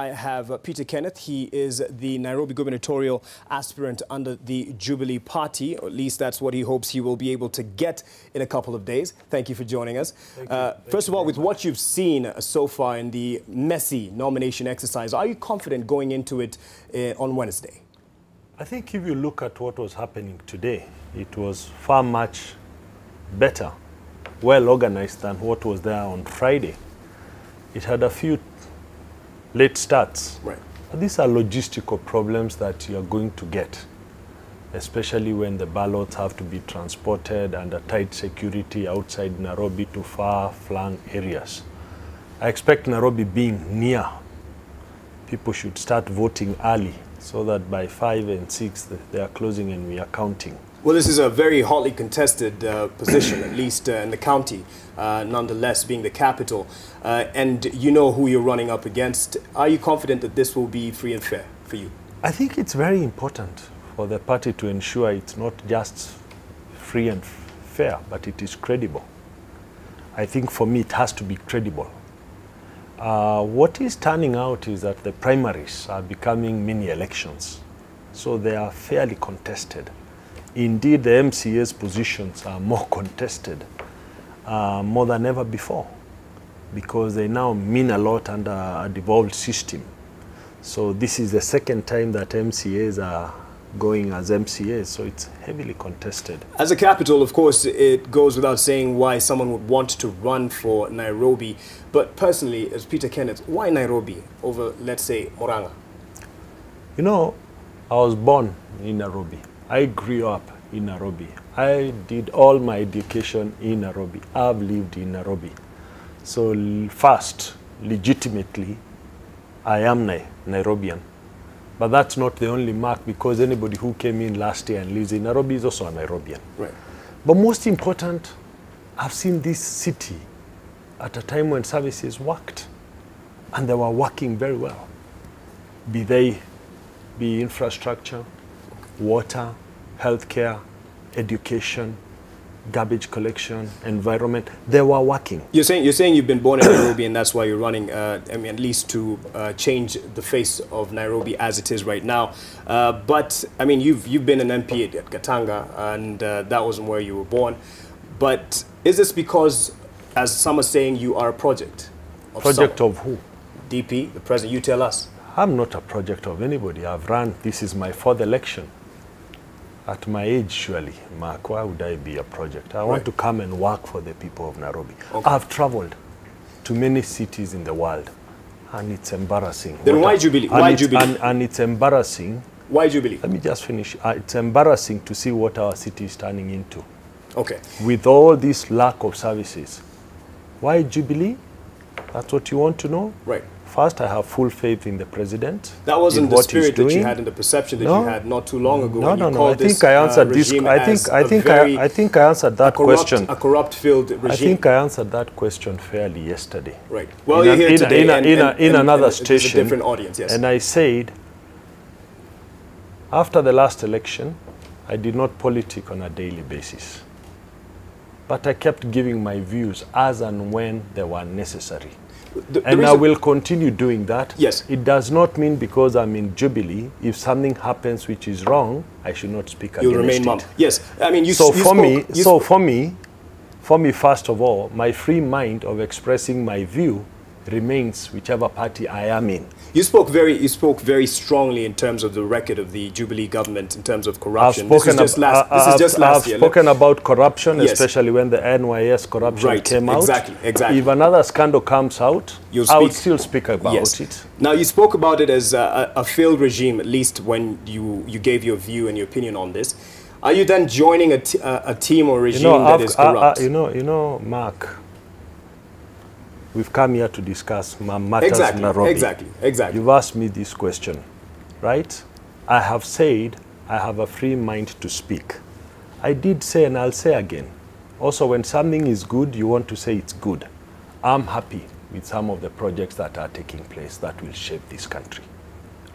I have Peter Kenneth. He is the Nairobi gubernatorial aspirant under the Jubilee party, or at least that's what he hopes he will be able to get in a couple of days. Thank you for joining us. First of all, with what you've seen so far in the messy nomination exercise, are you confident going into it on Wednesday? I think if you look at what was happening today, it was far much better, well organized than what was there on Friday. It had a few late starts. Right. But these are logistical problems that you are going to get, especially when the ballots have to be transported under tight security outside Nairobi to far-flung areas. I expect Nairobi being near, people should start voting early so that by 5 and 6 they are closing and we are counting. Well, this is a very hotly contested position, at least in the county, nonetheless being the capital. And you know who you're running up against. Are you confident that this will be free and fair for you? I think it's very important for the party to ensure it's not just free and fair, but it is credible. I think for me it has to be credible. What is turning out is that the primaries are becoming mini elections. So they are fairly contested. Indeed, the MCA's positions are more contested, more than ever before, because they now mean a lot under a devolved system. So this is the second time that MCAs are going as MCAs, so it's heavily contested. As a capital, of course, it goes without saying why someone would want to run for Nairobi. But personally, as Peter Kenneth, why Nairobi over, let's say, Murang'a? You know, I was born in Nairobi. I grew up in Nairobi. I did all my education in Nairobi. I've lived in Nairobi. So first, legitimately, I am Nairobian. But that's not the only mark, because anybody who came in last year and lives in Nairobi is also a Nairobian. Right. But most important, I've seen this city at a time when services worked. And they were working very well. Be infrastructure, water, healthcare, education, garbage collection, environment, they were working. You're saying you've been born in Nairobi and that's why you're running, I mean, at least to change the face of Nairobi as it is right now. But, I mean, you've been an MP at Gatanga, and that wasn't where you were born. But is this because, as some are saying, you are a project? Project of who? DP, the president, you tell us. I'm not a project of anybody. I've run, this is my 4th election. At my age, surely, Mark, why would I be a project? I want to come and work for the people of Nairobi. Okay. I've traveled to many cities in the world, and it's embarrassing. Then why Jubilee? Why Jubilee? And it's embarrassing. Why Jubilee? Let me just finish. It's embarrassing to see what our city is turning into. Okay. With all this lack of services. Why Jubilee? That's what you want to know? Right. First, I have full faith in the president. That wasn't the spirit that you had and the perception that you had not too long ago. No. I think I answered this. I think I answered that question. A corrupt-filled regime. I think I answered that question fairly yesterday. Right. Well, you're here today in another station. It's a different audience, yes. And I said, after the last election, I did not politic on a daily basis. But I kept giving my views as and when they were necessary. And I will continue doing that. Yes. It does not mean because I'm in Jubilee, if something happens which is wrong, I should not speak against it. You'll remain mum. Yes. I mean, for me, first of all, my free mind of expressing my view remains whichever party I am in. You spoke very strongly in terms of the record of the Jubilee government in terms of corruption. This is just last year. I've spoken about corruption, yes, especially when the NYS corruption came out. Exactly. If another scandal comes out, I would still speak about it. Now, you spoke about it as a failed regime, at least when you gave your view and your opinion on this. Are you then joining a team or regime that is corrupt? You know, Mark, we've come here to discuss matters in Nairobi. Exactly. You've asked me this question, right? I have said I have a free mind to speak. I did say, and I'll say again. Also, when something is good, you want to say it's good. I'm happy with some of the projects that are taking place that will shape this country,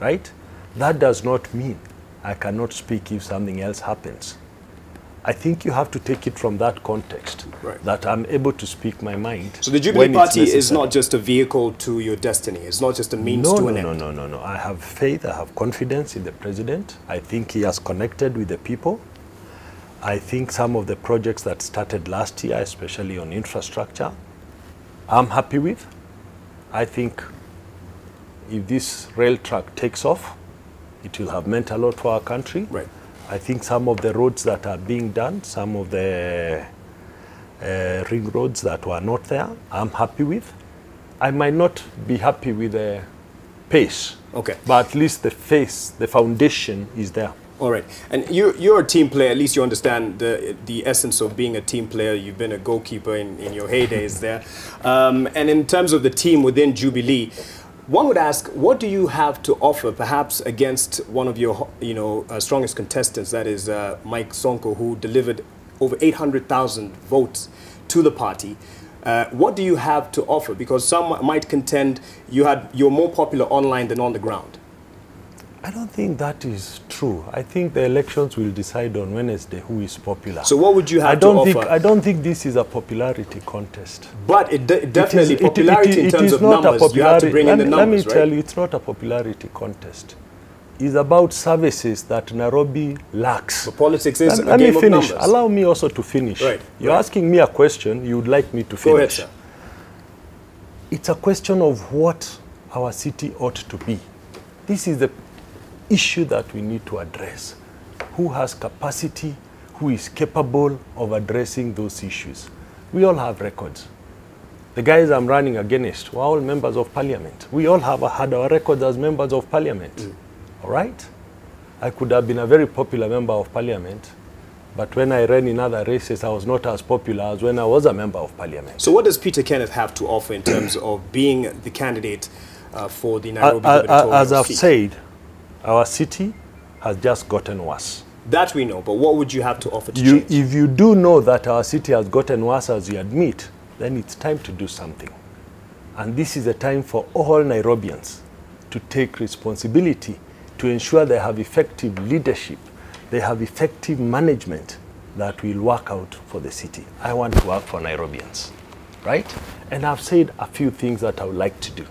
right? That does not mean I cannot speak if something else happens. I think you have to take it from that context, that I'm able to speak my mind. So the Jubilee Party is not just a vehicle to your destiny. It's not just a means to an end. No. I have faith, I have confidence in the president. I think he has connected with the people. I think some of the projects that started last year, especially on infrastructure, I'm happy with. I think if this rail track takes off, it will have meant a lot for our country. Right. I think some of the roads that are being done, some of the ring roads that were not there, I'm happy with. I might not be happy with the pace, but at least the foundation is there. All right. And you're a team player. At least you understand the essence of being a team player. You've been a goalkeeper in your heydays there. And in terms of the team within Jubilee, one would ask, what do you have to offer, perhaps against one of your, strongest contestants, that is Mike Sonko, who delivered over 800,000 votes to the party? What do you have to offer? Because some might contend you're more popular online than on the ground. I don't think that is true. I think the elections will decide on Wednesday who is popular. So what would you have to offer? I don't think this is a popularity contest. But definitely popularity in terms of numbers, you have to bring in the numbers, Let me tell you, it's not a popularity contest. It's about services that Nairobi lacks. But politics is a game of numbers. Allow me also to finish. Right. You're asking me a question, you would like me to finish. Go ahead, sir. It's a question of what our city ought to be. This is the issue that we need to address. Who has capacity, who is capable of addressing those issues? We all have records. The guys I'm running against were all members of parliament. We all have had our records as members of parliament. All right? I could have been a very popular member of parliament, but when I ran in other races, I was not as popular as when I was a member of parliament. So what does Peter Kenneth have to offer in terms of being the candidate for the Nairobi gubernatorial As I've seat? said, our city has just gotten worse. That we know, but what would you have to offer to change? If you do know that our city has gotten worse, as you admit, then it's time to do something. And this is a time for all Nairobians to take responsibility to ensure they have effective leadership, they have effective management that will work out for the city. I want to work for Nairobians, right? And I've said a few things that I would like to do.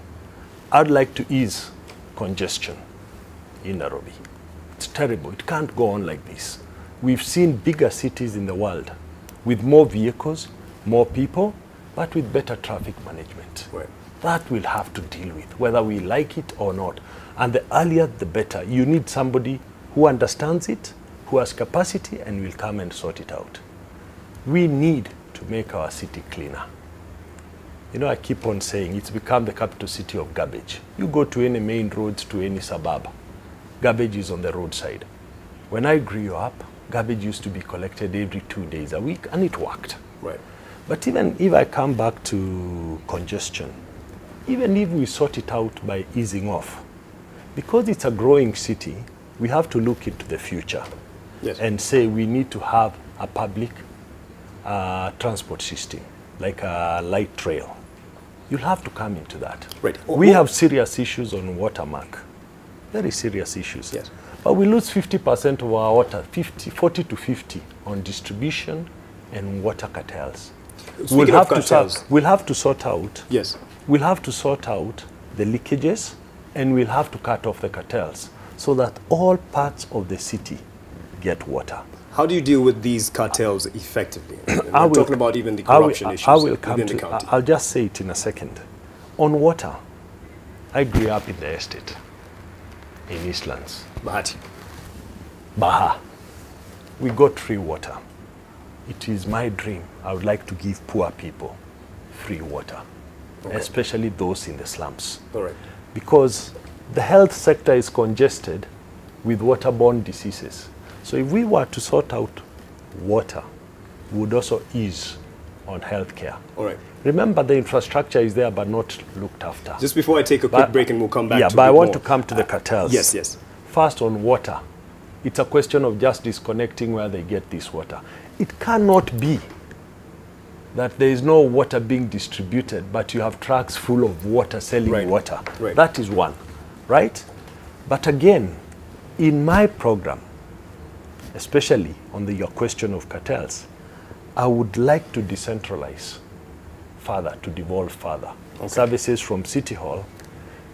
I'd like to ease congestion in Nairobi. It's terrible. It can't go on like this. We've seen bigger cities in the world with more vehicles, more people, but with better traffic management. Right. That we'll have to deal with, whether we like it or not. And the earlier, the better. You need somebody who understands it, who has capacity, and will come and sort it out. We need to make our city cleaner. You know, I keep on saying it's become the capital city of garbage. You go to any main roads, to any suburb, garbage is on the roadside. When I grew up, garbage used to be collected every 2 days a week, and it worked. Right. But even if I come back to congestion, even if we sort it out by easing off, because it's a growing city, we have to look into the future. Yes. And say we need to have a public transport system, like a light rail. You'll have to come into that. Right. We have serious issues on watermark, very serious issues. Yes. But we lose 50% of our water, 40 to 50 on distribution and water cartels. We'll have to sort out. Yes. We'll have to sort out the leakages, and we'll have to cut off the cartels so that all parts of the city get water. How do you deal with these cartels effectively? I'm talking about even the corruption issues within the county. I'll just say it in a second. On water, I grew up in the estate in Eastlands. Baha. We got free water. It is my dream. I would like to give poor people free water, especially those in the slums. All right. Because the health sector is congested with waterborne diseases. So if we were to sort out water, we would also ease on healthcare. All right. Remember, the infrastructure is there but not looked after. Just before I take a quick break and we'll come back to it. Yeah, but I want to come to the cartels. Yes, yes. First, on water, it's a question of just disconnecting where they get this water. It cannot be that there is no water being distributed, but you have trucks full of water selling water. Right. That is one, right? But again, in my program, especially on your question of cartels, I would like to decentralize further, to devolve further. Okay. Services from City Hall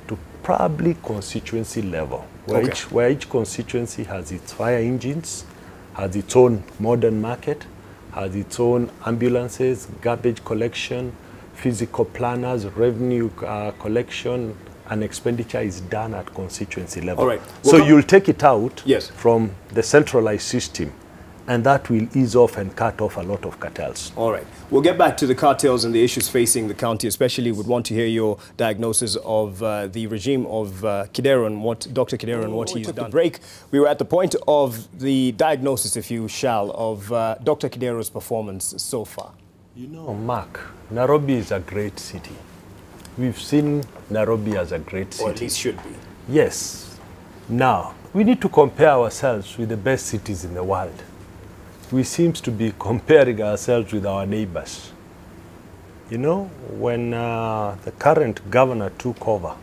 to probably constituency level, where each constituency has its fire engines, has its own modern market, has its own ambulances, garbage collection, physical planners, revenue collection, and expenditure is done at constituency level. All right. So you'll take it out yes. from the centralized system, and that will ease off and cut off a lot of cartels. All right. We'll get back to the cartels and the issues facing the county, especially would want to hear your diagnosis of the regime of Kidero and what Dr. Kidero and what he's done. The break, we were at the point of the diagnosis, if you shall, of Dr. Kidero's performance so far. You know, Mark, Nairobi is a great city. We've seen Nairobi as a great city. Or at least should be. Yes. Now, we need to compare ourselves with the best cities in the world. We seem to be comparing ourselves with our neighbors. You know, when the current governor took over,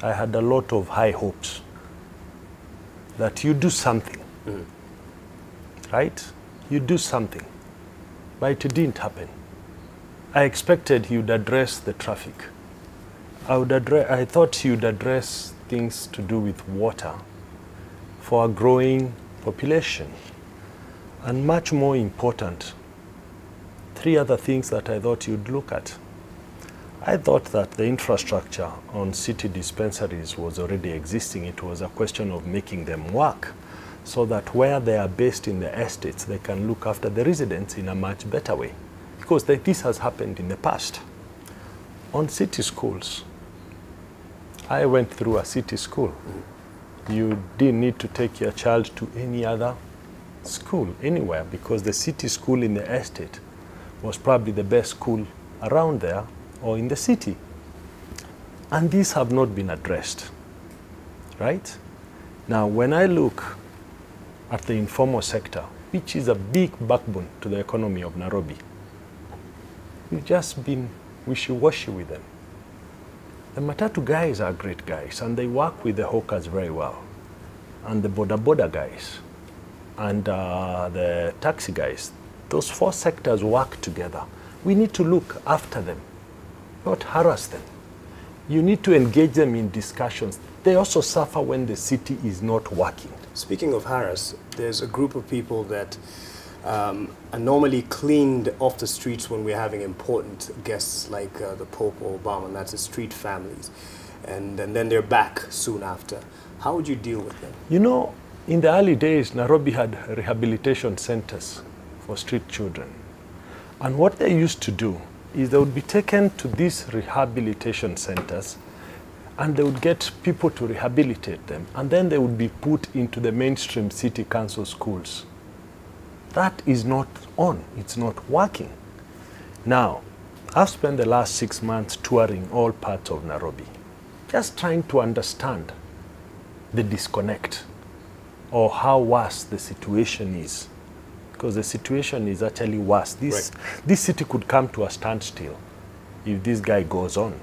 I had a lot of high hopes that you do something, right? You do something, but it didn't happen. I expected he would address the traffic. I thought he would address things to do with water for a growing population. And much more important, 3 other things that I thought you'd look at. I thought that the infrastructure on city dispensaries was already existing. It was a question of making them work so that where they are based in the estates, they can look after the residents in a much better way. Because this has happened in the past. On city schools, I went through a city school. You didn't need to take your child to any other school anywhere because the city school in the estate was probably the best school around there or in the city. And these have not been addressed, right? Now, when I look at the informal sector, which is a big backbone to the economy of Nairobi, we've just been wishy-washy with them. The matatu guys are great guys, and they work with the hawkers very well. And the boda guys, and the taxi guys, those 4 sectors work together. We need to look after them, not harass them. You need to engage them in discussions. They also suffer when the city is not working. Speaking of harass, there's a group of people that are normally cleaned off the streets when we're having important guests like the Pope or Obama, and that's the street families. And then they're back soon after. How would you deal with them? You know, in the early days, Nairobi had rehabilitation centers for street children. And what they used to do is they would be taken to these rehabilitation centers and they would get people to rehabilitate them. And then they would be put into the mainstream city council schools. That is not on. It's not working. Now, I've spent the last 6 months touring all parts of Nairobi, just trying to understand the disconnect or how worse the situation is. Because the situation is actually worse. This city could come to a standstill if this guy goes on.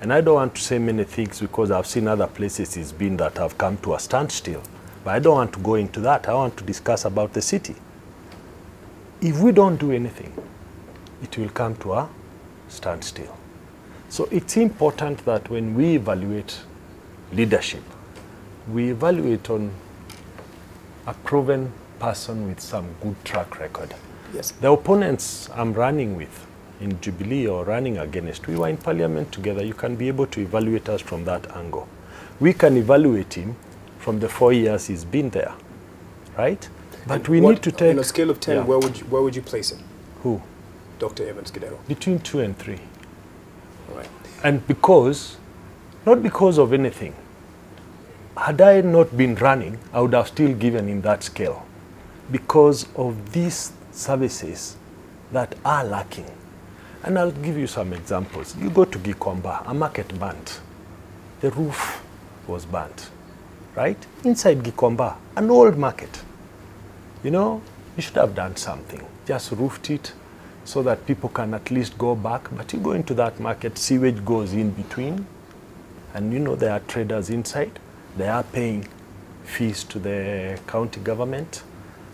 And I don't want to say many things because I've seen other places it's been that have come to a standstill. But I don't want to go into that. I want to discuss about the city. If we don't do anything, it will come to a standstill. So it's important that when we evaluate leadership, we evaluate on a proven person with some good track record. Yes. The opponents I'm running with in Jubilee or running against, we were in parliament together. You can be able to evaluate us from that angle. We can evaluate him from the 4 years he's been there, right? But and we need to take... On a scale of 10, where would you place him? Who? Dr. Evans Kidero. Between 2 and 3. All right. And because, not because of anything, had I not been running, I would have still given him that scale because of these services that are lacking. And I'll give you some examples. You go to Gikomba, a market burnt. The roof was burnt, right? Inside Gikomba, an old market. You know, you should have done something. Just roofed it so that people can at least go back. But you go into that market, sewage goes in between. And you know, there are traders inside. They are paying fees to the county government,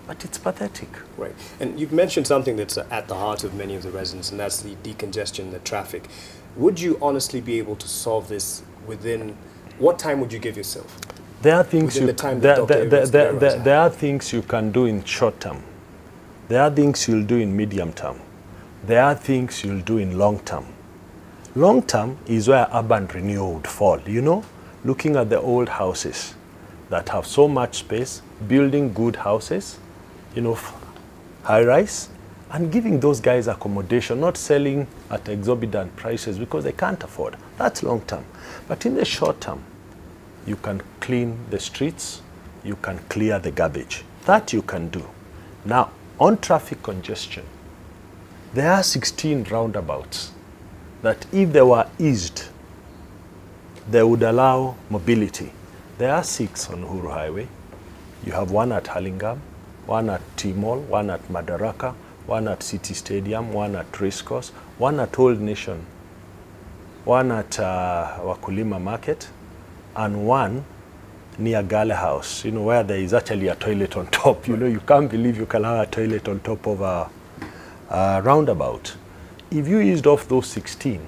but it's pathetic. Right. And you've mentioned something that's at the heart of many of the residents, and that's the decongestion, the traffic. Would you honestly be able to solve this within, what time would you give yourself? There are things there are things you can do in short term. There are things you'll do in medium term. There are things you'll do in long term. Long term is where urban renewal would fall, you know, looking at the old houses that have so much space, building good houses, you know, high-rise, and giving those guys accommodation, not selling at exorbitant prices because they can't afford. That's long term. But in the short term, you can clean the streets, you can clear the garbage. That you can do. Now, on traffic congestion, there are 16 roundabouts that if they were eased, they would allow mobility. There are 6 on Uhuru Highway. You have one at Hurlingham, one at T-Mall, one at Madaraka, one at City Stadium, one at Racecourse, one at Old Nation, one at Wakulima Market, and one near Gale House, you know, where there is actually a toilet on top. You know, you can't believe you can have a toilet on top of a roundabout. If you eased off those 16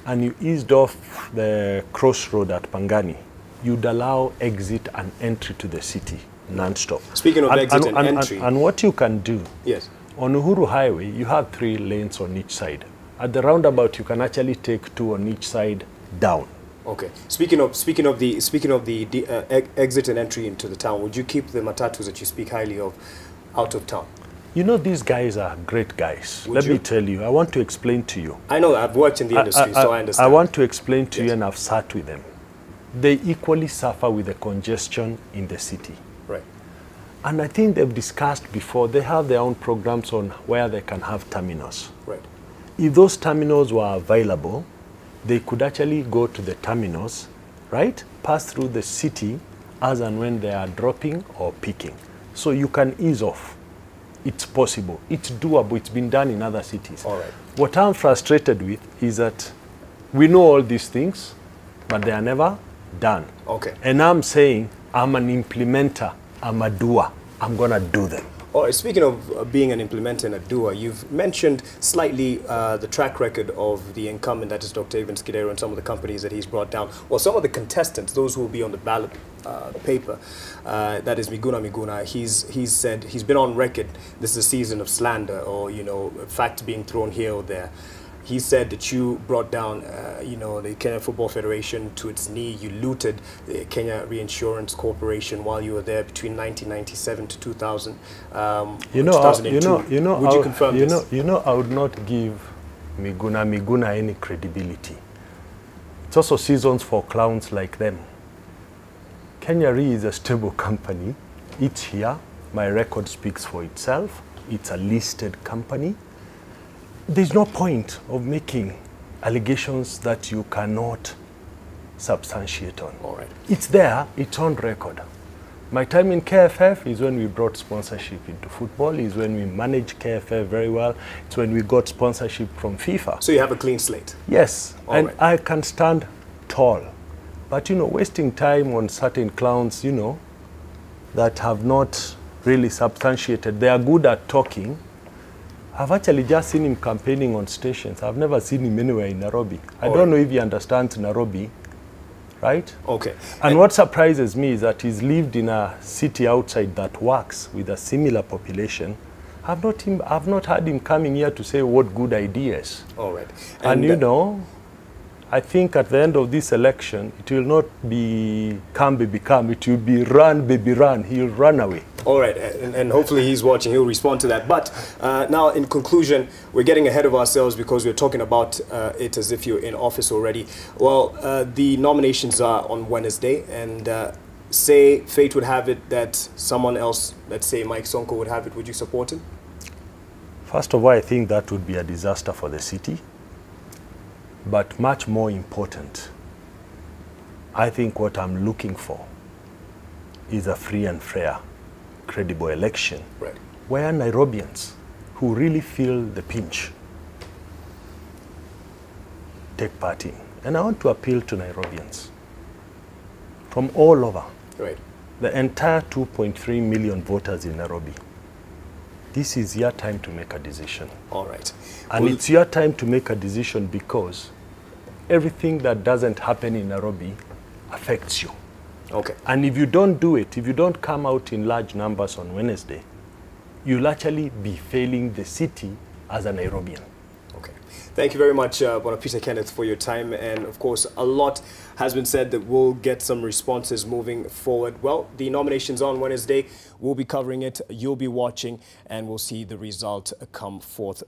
and you eased off the crossroad at Pangani, you'd allow exit and entry to the city non-stop. Speaking of exit and entry. And what you can do, yes, on Uhuru Highway, you have 3 lanes on each side. At the roundabout, you can actually take 2 on each side down. Okay. Speaking of the exit and entry into the town, would you keep the matatus that you speak highly of out of town? You know, these guys are great guys. Let me tell you, I want to explain to you. I know, I've worked in the industry, so I understand. I want to explain to you, and I've sat with them. They equally suffer with the congestion in the city. Right. And I think they've discussed before, they have their own programs on where they can have terminals. Right. If those terminals were available, they could actually go to the terminals, right? Pass through the city as and when they are dropping or picking. So you can ease off. It's possible. It's doable. It's been done in other cities. All right. What I'm frustrated with is that we know all these things, but they are never done. Okay. And I'm saying I'm an implementer. I'm a doer. I'm going to do them. All right. Speaking of being an implementer and a doer, you've mentioned slightly the track record of the incumbent, that is Dr. Evans Kidero, and some of the companies that he's brought down, or some of the contestants, those who will be on the ballot paper. That is Miguna. He's said, he's been on record, this is a season of slander, or, you know, fact being thrown here or there. He said that you brought down, you know, the Kenya Football Federation to its knee. You looted the Kenya Reinsurance Corporation while you were there between 1997 to 2000. 2002. Would you confirm this? You know, I would not give Miguna any credibility. It's also seasons for clowns like them. Kenya Re is a stable company. It's here. My record speaks for itself. It's a listed company. There's no point of making allegations that you cannot substantiate on. All right. It's there, it's on record. My time in KFF is when we brought sponsorship into football, is when we managed KFF very well. It's when we got sponsorship from FIFA. So you have a clean slate? Yes, and right. I can stand tall. But, you know, wasting time on certain clowns, you know, that have not really substantiated. They are good at talking. I've actually just seen him campaigning on stations. I've never seen him anywhere in Nairobi. I don't know if he understands Nairobi, right? Okay. And what surprises me is that he's lived in a city outside that works with a similar population. I've not heard him coming here to say what good ideas. All right. And you know, I think at the end of this election, it will not be come, baby, come. It will be run, baby, run. He'll run away. All right, and hopefully he's watching. He'll respond to that. But now, in conclusion, we're getting ahead of ourselves because we're talking about it as if you're in office already. Well, the nominations are on Wednesday, and say fate would have it that someone else, let's say Mike Sonko, would have it. Would you support him? First of all, I think that would be a disaster for the city. But much more important, I think what I'm looking for is a free and fair, credible election, right, where Nairobians who really feel the pinch take part in. And I want to appeal to Nairobians from all over. Right. the entire 2.3 million voters in Nairobi, this is your time to make a decision. All right. And it's your time to make a decision because everything that doesn't happen in Nairobi affects you. Okay. And if you don't do it, if you don't come out in large numbers on Wednesday, you'll actually be failing the city as a Nairobian. Okay. Thank you very much, Peter Kenneth, for your time. And of course, a lot has been said that we'll get some responses moving forward. Well, the nomination's on Wednesday. We'll be covering it. You'll be watching, and we'll see the result come forth.